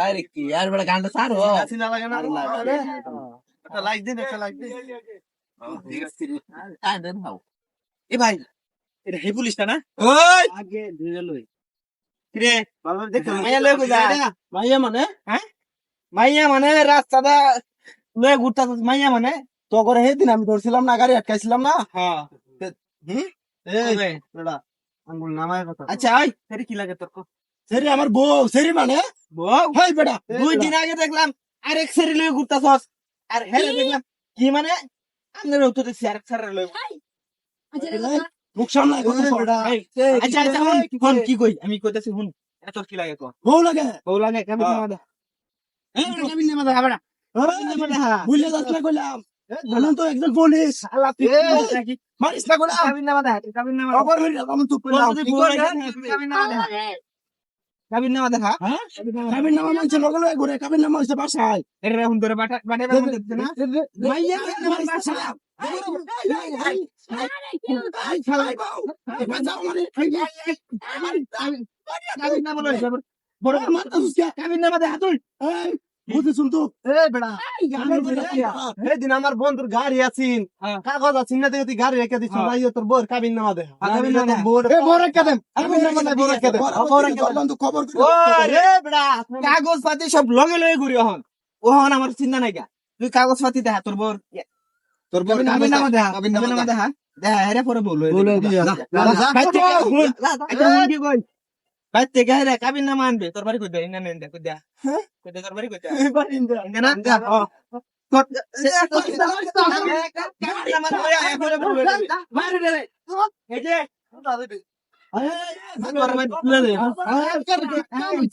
আরে কি আর বড় গানটা ছাড়ো হাসিনা লাগে না একটা লাইক দিন একটা লাইক দিন এ ভাই এটা হে পুলিশটা না ওই আগে ধরে লই রে ভালো দেখো মাইয়া লই কইলা মাইয়া মানে হ্যাঁ মাইয়া মানে রাস্তাটা লয়ে ঘুরতাছিস মাইয়া মানে তো করে হেদিন আমি ধরছিলাম না গাড়ি আটকাইছিলাম না হ্যাঁ এই বেটা আঙ্গুল নামায় কথা আচ্ছা ওই ফেরি কি লাগে তোর সেরি আমার বউ সেরি মানে বউ হেই বেটা দুই দিন আগে দেখলাম আরেক সেরি লই ঘুরতাছস আর হেরে দেখলাম কি মানে আমনের উত্তর দিছি আরেক সেরি লই মুখ সামলাই কথা বেটা আচ্ছা আচ্ছা হন কি কই আমি কইতাছি হুন এটা তোর কি লাগে কো বউ লাগে বউ লাগে কাবিন নামা দে এই কাবিন নামা দে হাবড়া বুঝলে যাস না কইলাম জানেন তো একজন পুলিশ শালা তুই নাকি মারিস না কইলাম কাবিন নামা দে কাবিন নামা খবর হইল আমি তো কইলাম যদি বউ লাগে কাবিন নামা দে কাবিন নামা দে হ্যাঁ কাবিন নামা মানছে লগল ঘুরে কাবিন নামা হইছে বাসায় এর হুন ধরে বাটা বাটা দিতে না মাইয়া আমার বাসায় আই খালাই বাউ বাঁচাও মানে কাবিন নামা লই বড় মারতা সুস্কা কাবিন নামা দে হাতুল এই বুঝে শুন তো বেড়া দিন আমার বন্ধুর গাড়ি আছিন কাগজ আছিন না তুই গাড়ি রেখে দিছ ভাই তোর বোর কাবিন নামা দে কাবিন নামা দে বোর এ বোর রেখে দেন কাবিন নামা দে বোর রেখে দে বোর রেখে দে বন্ধু খবর ও রে বেড়া কাগজ পাতি সব লগে লগে ঘুরি হন ওহন আমার চিন্তা নাই গা তুই কাগজ পাতি দেখা তোর বোর কাবিন নামা দেখা কাবিন নামা দেখা দেখা হেরে পরে বল বলে দিয়া কি কই বাইতে গেরে কাবিন নামা আনবে তোর বাড়ি কই দে ইনা নেন দে কই দে কই দে তোর বাড়ি কই দে ইনা না ও মারি দে এই যে